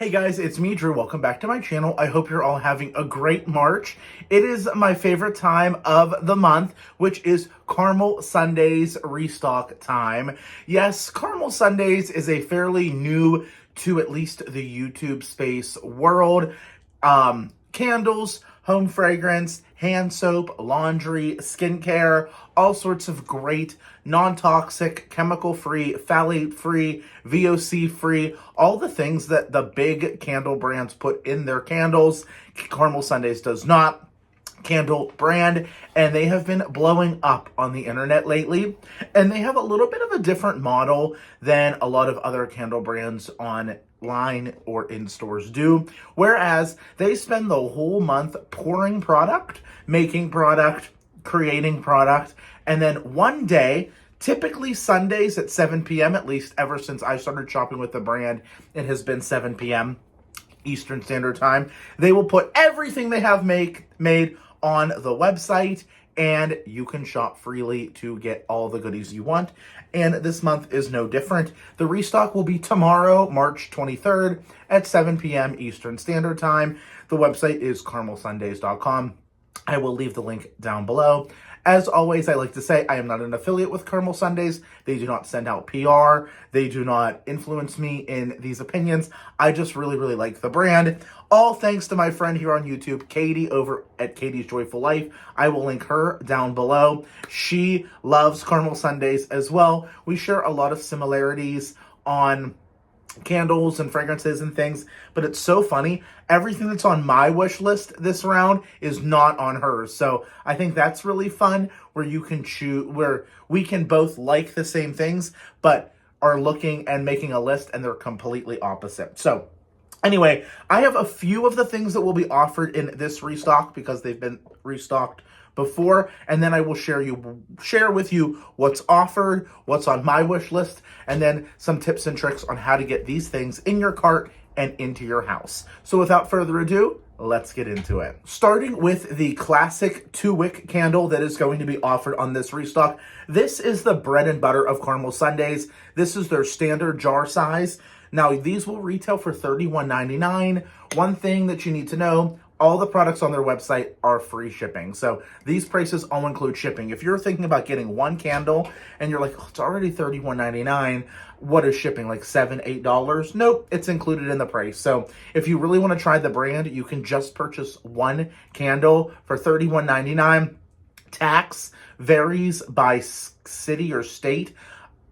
Hey guys, it's me, Drew. Welcome back to my channel. I hope you're all having a great March. It is my favorite time of the month, which is Caramel Sundays restock time. Yes, Caramel Sundays is a fairly new to at least the YouTube space world. Candles, home fragrance, hand soap, laundry, skincare, all sorts of great non-toxic, chemical-free, phthalate-free, VOC-free, all the things that the big candle brands put in their candles. Caramel Sundays does not. Candle brand, and they have been blowing up on the internet lately, and they have a little bit of a different model than a lot of other candle brands online or in stores do, whereas they spend the whole month pouring product, making product, creating product, and then one day, typically Sundays at 7 p.m., at least ever since I started shopping with the brand, it has been 7 p.m. Eastern Standard Time, they will put everything they have made on the website, and you can shop freely to get all the goodies you want. And this month is no different. The restock will be tomorrow, March 23rd at 7 p.m. Eastern Standard Time. The website is caramelsundays.com. I will leave the link down below. As always, I like to say I am not an affiliate with Caramel Sundays. They do not send out PR. They do not influence me in these opinions. I just really, really like the brand. All thanks to my friend here on YouTube, Katie, over at Katie's Joyful Life. I will link her down below. She loves Caramel Sundays as well. We share a lot of similarities on candles and fragrances and things, but it's so funny. Everything that's on my wish list this round is not on hers. So I think that's really fun, where you can choose, where we can both like the same things, but are looking and making a list and they're completely opposite. So anyway, I have a few of the things that will be offered in this restock because they've been restocked before, and then I will share with you what's offered, what's on my wish list, and then some tips and tricks on how to get these things in your cart and into your house. So without further ado, let's get into it. Starting with the classic 2-wick candle that is going to be offered on this restock. This is the bread and butter of Caramel Sundays. This is their standard jar size. Now, these will retail for $31.99. One thing that you need to know, all the products on their website are free shipping. So these prices all include shipping. If you're thinking about getting one candle and you're like, oh, it's already $31.99, what is shipping, like $7, $8? Nope, it's included in the price. So if you really want to try the brand, you can just purchase one candle for $31.99. Tax varies by city or state.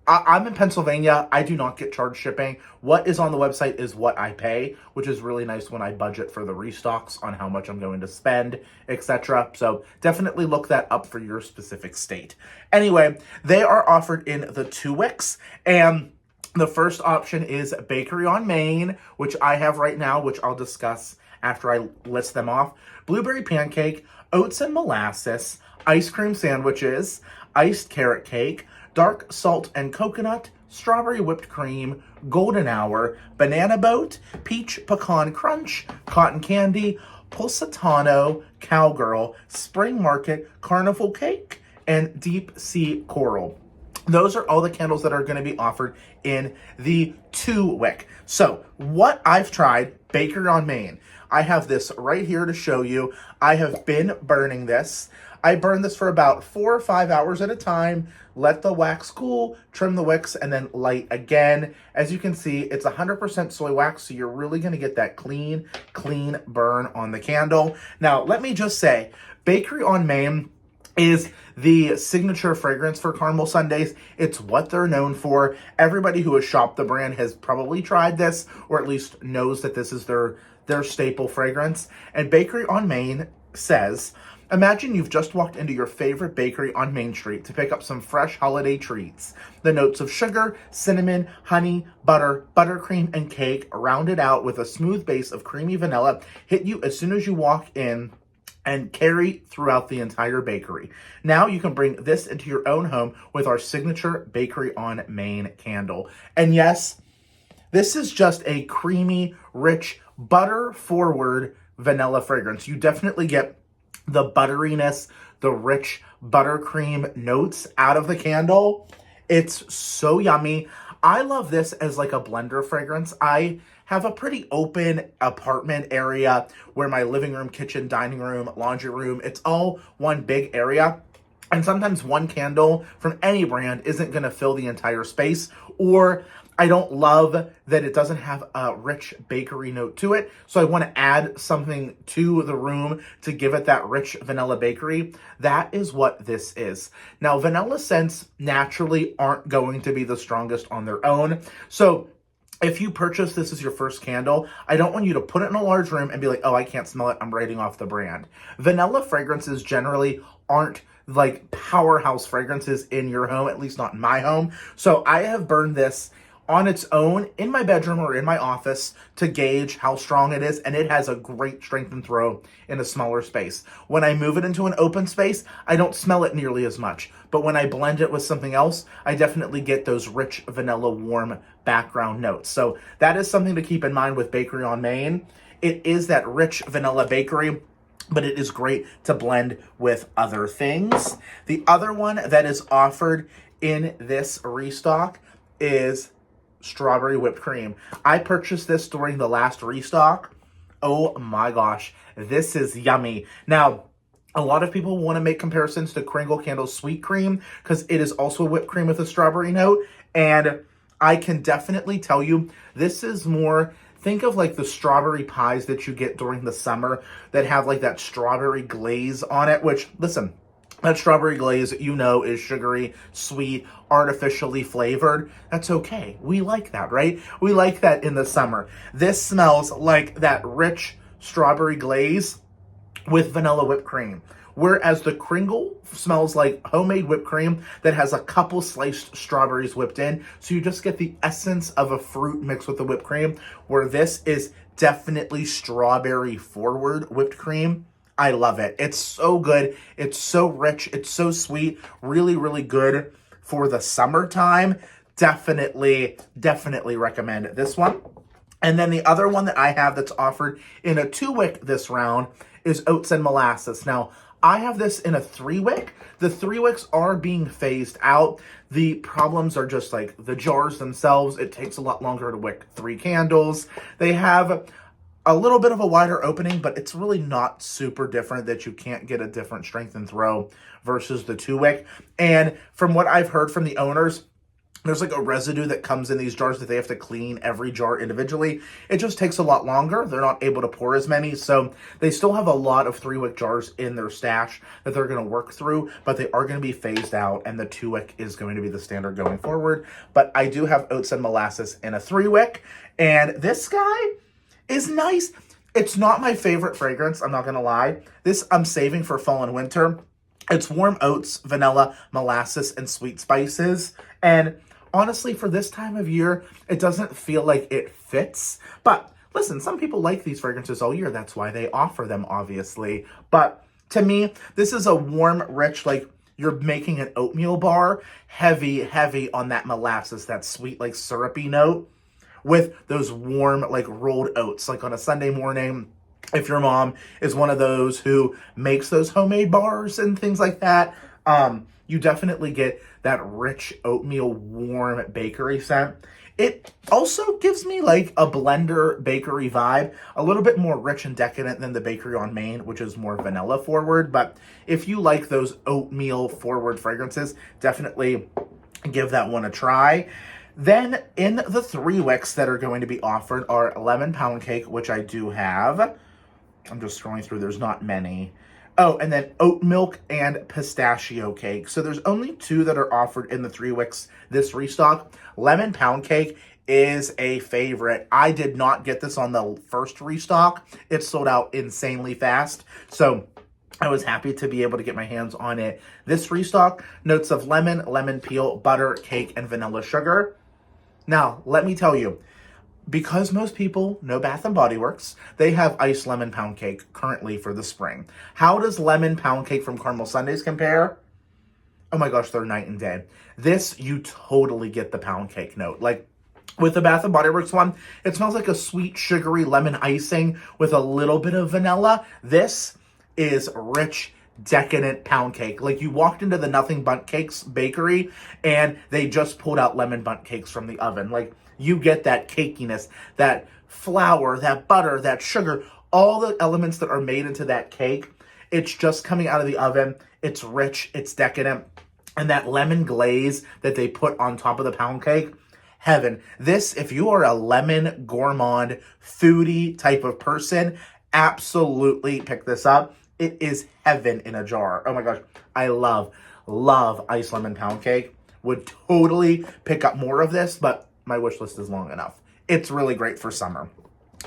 I'm in Pennsylvania. I do not get charged shipping. What is on the website is what I pay, which is really nice when I budget for the restocks on how much I'm going to spend, etc. So definitely look that up for your specific state. Anyway, they are offered in the 2-wicks, and the first option is Bakery on Main, which I have right now, which I'll discuss after I list them off. Blueberry pancake, oats and molasses, ice cream sandwiches, iced carrot cake, dark salt and coconut, strawberry whipped cream, golden hour, banana boat, peach pecan crunch, cotton candy, pulsatano, cowgirl, spring market, carnival cake, and deep sea coral. Those are all the candles that are going to be offered in the 2-wick. So what I've tried, Bakery on Main. I have this right here to show you. I have been burning this. I burn this for about 4 or 5 hours at a time, let the wax cool, trim the wicks, and then light again. As you can see, it's 100% soy wax, so you're really going to get that clean burn on the candle. Now, let me just say, Bakery on Main is the signature fragrance for Caramel Sundays. It's what they're known for. Everybody who has shopped the brand has probably tried this, or at least knows that this is their staple fragrance. And Bakery on Main says, imagine you've just walked into your favorite bakery on Main Street to pick up some fresh holiday treats. The notes of sugar, cinnamon, honey, butter, buttercream, and cake, rounded out with a smooth base of creamy vanilla, hit you as soon as you walk in and carry throughout the entire bakery. Now you can bring this into your own home with our signature Bakery on Main candle. And yes, this is just a creamy, rich, butter-forward vanilla fragrance. You definitely get the butteriness, the rich buttercream notes out of the candle. It's so yummy. I love this as like a blender fragrance. I have a pretty open apartment area where my living room, kitchen, dining room, laundry room, it's all one big area. And sometimes one candle from any brand isn't going to fill the entire space, or I don't love that it doesn't have a rich bakery note to it. So I want to add something to the room to give it that rich vanilla bakery. That is what this is. Now, vanilla scents naturally aren't going to be the strongest on their own. So if you purchase this as your first candle, I don't want you to put it in a large room and be like, oh, I can't smell it, I'm writing off the brand. Vanilla fragrances generally aren't like powerhouse fragrances in your home, at least not in my home. So I have burned this on its own in my bedroom or in my office to gauge how strong it is, and it has a great strength and throw in a smaller space. When I move it into an open space, I don't smell it nearly as much, but when I blend it with something else, I definitely get those rich vanilla warm background notes. So that is something to keep in mind with Bakery on Main. It is that rich vanilla bakery, but it is great to blend with other things. The other one that is offered in this restock is strawberry whipped cream. I purchased this during the last restock. Oh my gosh, this is yummy. Now, a lot of people want to make comparisons to Kringle Candle's sweet cream because it is also whipped cream with a strawberry note. And I can definitely tell you, this is more, think of like the strawberry pies that you get during the summer that have like that strawberry glaze on it, which, listen, that strawberry glaze, you know, is sugary, sweet, artificially flavored. That's okay. We like that, right? We like that in the summer. This smells like that rich strawberry glaze with vanilla whipped cream. Whereas the Kringle smells like homemade whipped cream that has a couple sliced strawberries whipped in. So you just get the essence of a fruit mixed with the whipped cream, where this is definitely strawberry forward whipped cream. I love it. It's so good. It's so rich. It's so sweet. Really, really good for the summertime. Definitely recommend this one. And then the other one that I have that's offered in a 2-wick this round is Oats and Molasses. Now, I have this in a 3-wick. The 3-wicks are being phased out. The problems are just like the jars themselves. It takes a lot longer to wick 3 candles. They have a little bit of a wider opening, but it's really not super different that you can't get a different strength and throw versus the 2-wick. And from what I've heard from the owners, there's like a residue that comes in these jars that they have to clean every jar individually. It just takes a lot longer. They're not able to pour as many. So they still have a lot of 3-wick jars in their stash that they're going to work through, but they are going to be phased out, and the 2-wick is going to be the standard going forward. But I do have Oats and Molasses in a 3-wick, and this guy is nice. It's not my favorite fragrance, I'm not going to lie. This I'm saving for fall and winter. It's warm oats, vanilla, molasses, and sweet spices. And honestly, for this time of year, it doesn't feel like it fits. But listen, some people like these fragrances all year. That's why they offer them, obviously. But to me, this is a warm, rich, like you're making an oatmeal bar. Heavy on that molasses, that sweet, like syrupy note, with those warm, like rolled oats, like on a Sunday morning. If your mom is one of those who makes those homemade bars and things like that, you definitely get that rich oatmeal warm bakery scent. It also gives me like a blender bakery vibe, a little bit more rich and decadent than the Bakery on Main, which is more vanilla forward. But if you like those oatmeal forward fragrances, definitely give that one a try. Then in the 3-wicks that are going to be offered are lemon pound cake, which I do have. I'm just scrolling through. There's not many. Oh, and then oat milk and pistachio cake. So there's only 2 that are offered in the 3-wicks this restock. Lemon pound cake is a favorite. I did not get this on the first restock. It sold out insanely fast. So I was happy to be able to get my hands on it. This restock, notes of lemon, lemon peel, butter, cake, and vanilla sugar. Now, let me tell you, because most people know Bath & Body Works, they have iced lemon pound cake currently for the spring. How does lemon pound cake from Caramel Sundays compare? Oh my gosh, they're night and day. This, you totally get the pound cake note. Like, with the Bath & Body Works one, it smells like a sweet, sugary lemon icing with a little bit of vanilla. This is rich, decadent pound cake. Like, you walked into the Nothing Bundt Cakes bakery and they just pulled out lemon bundt cakes from the oven. Like, you get that cakiness, that flour, that butter, that sugar, all the elements that are made into that cake. It's just coming out of the oven. It's rich, it's decadent. And that lemon glaze that they put on top of the pound cake, heaven. This, if you are a lemon gourmand, foodie type of person, absolutely pick this up. It is heaven in a jar. Oh my gosh, I love iced lemon pound cake. Would totally pick up more of this, but my wish list is long enough. It's really great for summer.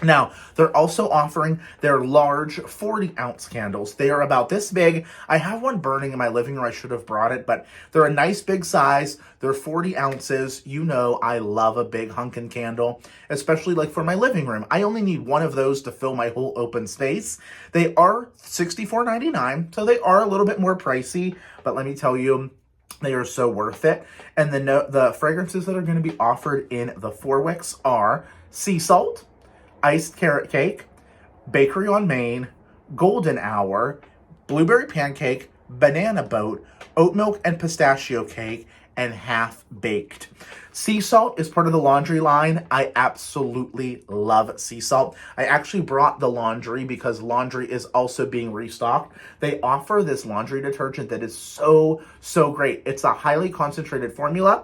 Now, they're also offering their large 40-ounce candles. They are about this big. I have one burning in my living room. I should have brought it, but they're a nice big size. They're 40 ounces. You know I love a big hunkin' candle, especially like for my living room. I only need one of those to fill my whole open space. They are $64.99, so they are a little bit more pricey, but let me tell you, they are so worth it. And the fragrances that are going to be offered in the 4 wicks are sea salt, iced carrot cake, bakery on Main, golden hour, blueberry pancake, banana boat, oat milk and pistachio cake, and half baked. Sea salt is part of the laundry line. I absolutely love sea salt. I actually brought the laundry because laundry is also being restocked. They offer this laundry detergent that is so great. It's a highly concentrated formula.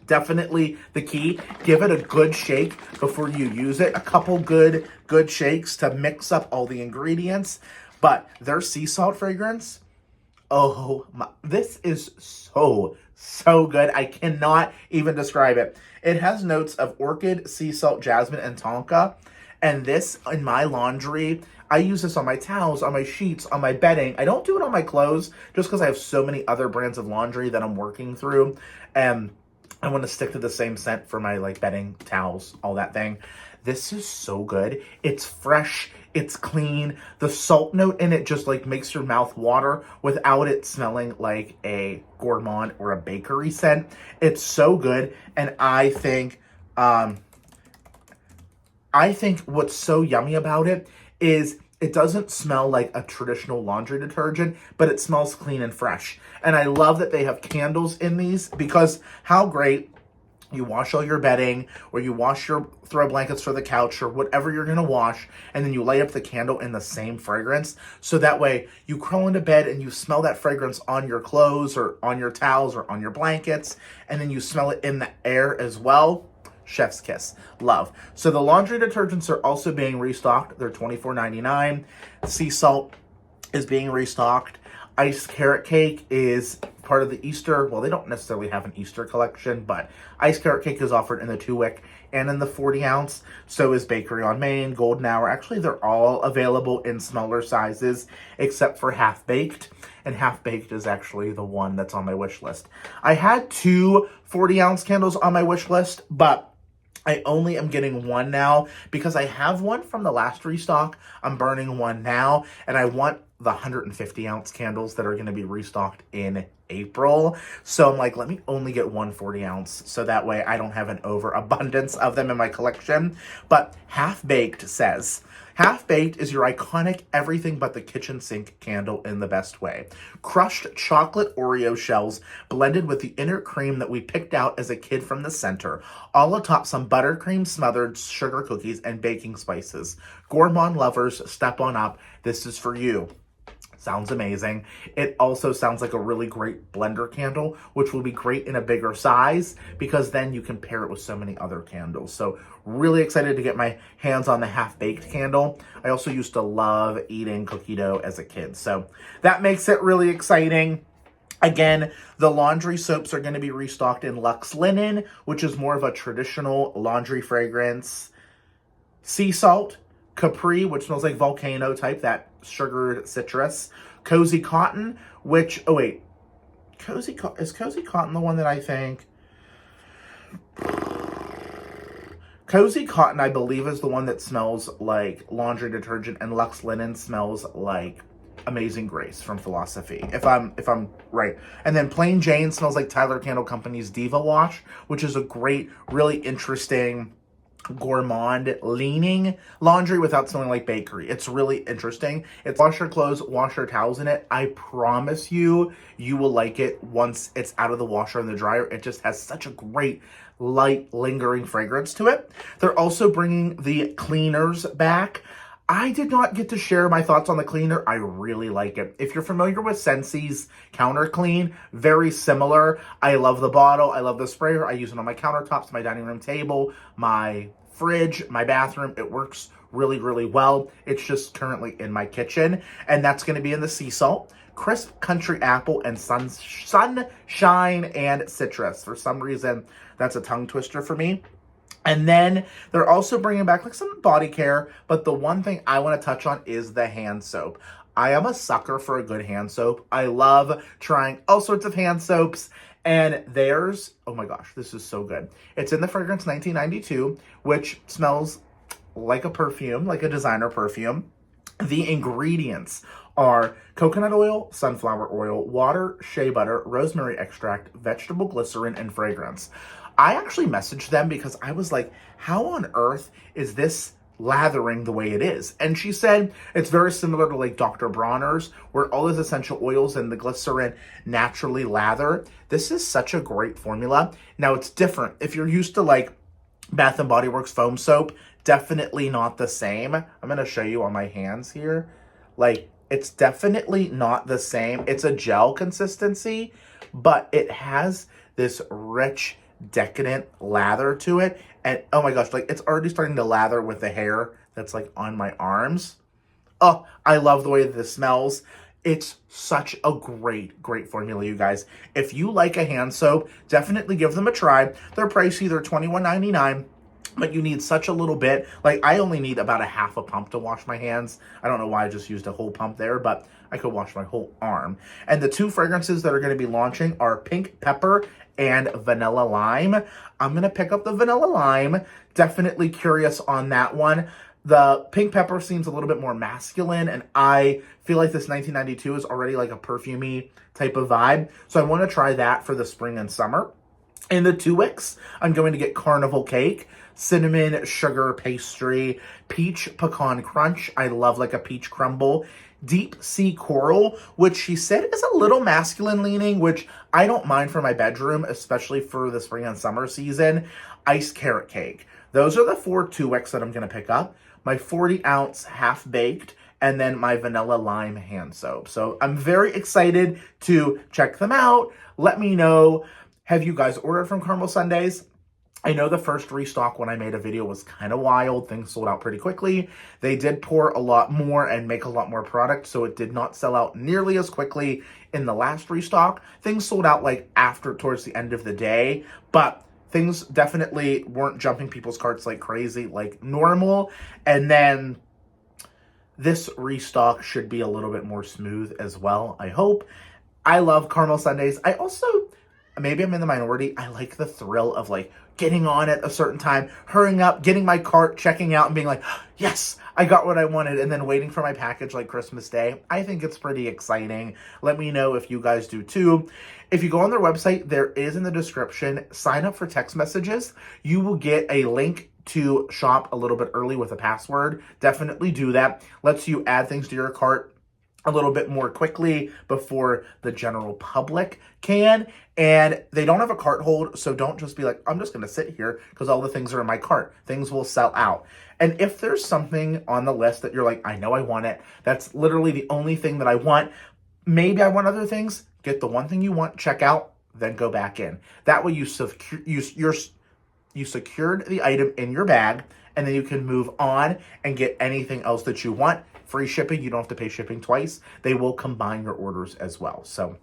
Definitely the key. Give it a good shake before you use it. A couple good shakes to mix up all the ingredients. But their sea salt fragrance, oh my, this is so good. I cannot even describe it. It has notes of orchid, sea salt, jasmine, and tonka. And this in my laundry, I use this on my towels, on my sheets, on my bedding. I don't do it on my clothes just because I have so many other brands of laundry that I'm working through. And I want to stick to the same scent for my like bedding, towels, all that thing. This is so good. It's fresh. It's clean. The salt note in it just like makes your mouth water without it smelling like a gourmand or a bakery scent. It's so good. And I think what's so yummy about it is it doesn't smell like a traditional laundry detergent, but it smells clean and fresh. And I love that they have candles in these because how great. You wash all your bedding, or you wash your throw blankets for the couch, or whatever you're going to wash, and then you light up the candle in the same fragrance. So that way, you crawl into bed and you smell that fragrance on your clothes, or on your towels, or on your blankets, and then you smell it in the air as well. Chef's kiss. Love. So the laundry detergents are also being restocked. They're $24.99. Sea salt is being restocked. Iced carrot cake is part of the Easter. Well, they don't necessarily have an Easter collection, but iced carrot cake is offered in the 2 wick and in the 40 ounce. So is bakery on Main, golden hour. Actually, they're all available in smaller sizes except for half baked. And half baked is actually the one that's on my wish list. I had 2 40-ounce candles on my wish list, but I only am getting one now because I have one from the last restock. I'm burning one now, and I want the 150-ounce candles that are going to be restocked in April. So I'm like, let me only get one 40-ounce so that way I don't have an overabundance of them in my collection. But Half Baked says, Half Baked is your iconic everything but the kitchen sink candle in the best way. Crushed chocolate Oreo shells blended with the inner cream that we picked out as a kid from the center, all atop some buttercream smothered sugar cookies and baking spices. Gourmand lovers, step on up. This is for you. Sounds amazing. It also sounds like a really great blender candle, which will be great in a bigger size because then you can pair it with so many other candles. So really excited to get my hands on the half-baked candle. I also used to love eating cookie dough as a kid, so that makes it really exciting. Again, the laundry soaps are going to be restocked in Luxe Linen, which is more of a traditional laundry fragrance. Sea Salt, Capri, which smells like volcano type, that sugared citrus. Cozy Cotton, which, is Cozy Cotton the one that I think? Cozy Cotton, I believe, is the one that smells like laundry detergent, and Luxe Linen smells like Amazing Grace from Philosophy, if I'm right. And then Plain Jane smells like Tyler Candle Company's Diva Wash, which is a great, really interesting gourmand leaning laundry without smelling like bakery. It's really interesting. It's wash your clothes, wash your towels in it. I promise you, you will like it once it's out of the washer and the dryer. It just has such a great light, lingering fragrance to it. They're also bringing the cleaners back. I did not get to share my thoughts on the cleaner. I really like it. If you're familiar with Scentsi's Counter Clean, very similar. I love the bottle. I love the sprayer. I use it on my countertops, my dining room table, my fridge, my bathroom. It works really, really well. It's just currently in my kitchen, and that's going to be in the sea salt, crisp country apple, and sunshine and citrus. For some reason, that's a tongue twister for me. And then they're also bringing back like some body care, but the one thing I want to touch on is the hand soap. I am a sucker for a good hand soap. I love trying all sorts of hand soaps, and theirs, oh my gosh, this is so good. It's in the fragrance 1992, which smells like a perfume, like a designer perfume. The ingredients are coconut oil, sunflower oil, water, shea butter, rosemary extract, vegetable glycerin, and fragrance. I actually messaged them because I was like, how on earth is this lathering the way it is? And she said it's very similar to like Dr. Bronner's, where all those essential oils and the glycerin naturally lather. This is such a great formula. Now, it's different. If you're used to like Bath & Body Works foam soap, definitely not the same. I'm going to show you on my hands here. Like, it's definitely not the same. It's a gel consistency, but it has this rich, decadent lather to it. And oh my gosh, like it's already starting to lather with the hair that's like on my arms. Oh, I love the way that this smells. It's such a great formula, you guys. If you like a hand soap, definitely give them a try. They're pricey. They're $21.99. But you need such a little bit. Like, I only need about a half a pump to wash my hands. I don't know why I just used a whole pump there, but I could wash my whole arm. And the two fragrances that are going to be launching are Pink Pepper and Vanilla Lime. I'm going to pick up the Vanilla Lime. Definitely curious on that one. The Pink Pepper seems a little bit more masculine, and I feel like this 1992 is already like a perfumey type of vibe. So I want to try that for the spring and summer. In the 2X, I'm going to get Carnival Cake, cinnamon sugar pastry, peach pecan crunch. I love like a peach crumble. Deep sea coral, which she said is a little masculine leaning, which I don't mind for my bedroom, especially for the spring and summer season. Iced carrot cake. Those are the 4 2X that I'm going to pick up. My 40-ounce half-baked, and then my vanilla lime hand soap. So I'm very excited to check them out. Let me know, have you guys ordered from Caramel Sundays? I know the first restock when I made a video was kind of wild. Things sold out pretty quickly. They did pour a lot more and make a lot more product, so it did not sell out nearly as quickly in the last restock. Things sold out like towards the end of the day, but things definitely weren't jumping people's carts like crazy, like normal. And then this restock should be a little bit more smooth as well, I hope. I love Caramel Sundays. I also, maybe I'm in the minority, I like the thrill of like getting on at a certain time, hurrying up, getting my cart, checking out, and being like, yes, I got what I wanted, and then waiting for my package like Christmas Day. I think it's pretty exciting. Let me know if you guys do too. If you go on their website, there is in the description, sign up for text messages. You will get a link to shop a little bit early with a password. Definitely do that. Lets you add things to your cart a little bit more quickly before the general public can. And they don't have a cart hold, so don't just be like, I'm just going to sit here because all the things are in my cart. Things will sell out. And if there's something on the list that you're like, I know I want it, that's literally the only thing that I want, maybe I want other things, get the one thing you want, check out, then go back in. That way you secured the item in your bag, and then you can move on and get anything else that you want. Free shipping, you don't have to pay shipping twice. They will combine your orders as well. So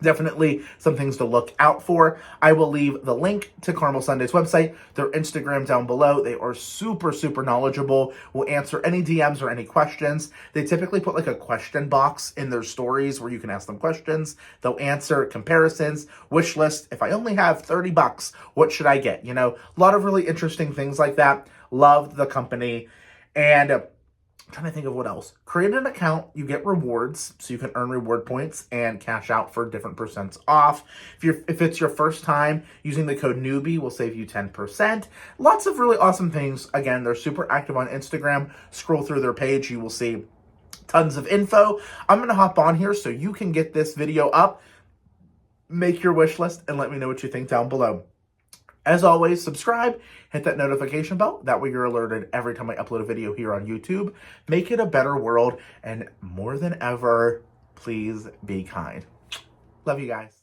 definitely some things to look out for. I will leave the link to Caramel Sunday's website, their Instagram down below. They are super, super knowledgeable, will answer any DMs or any questions. They typically put like a question box in their stories where you can ask them questions. They'll answer comparisons, wish list. If I only have $30, what should I get? You know, a lot of really interesting things like that. Loved the company. And I'm trying to think of what else. Create an account, you get rewards, so you can earn reward points and cash out for different percents off. If it's your first time, using the code newbie will save you 10%. Lots of really awesome things. Again, they're super active on Instagram. Scroll through their page, you will see tons of info. I'm going to hop on here so you can get this video up, make your wish list, and let me know what you think down below. As always, subscribe, hit that notification bell. That way you're alerted every time I upload a video here on YouTube. Make it a better world, and more than ever, please be kind. Love you guys.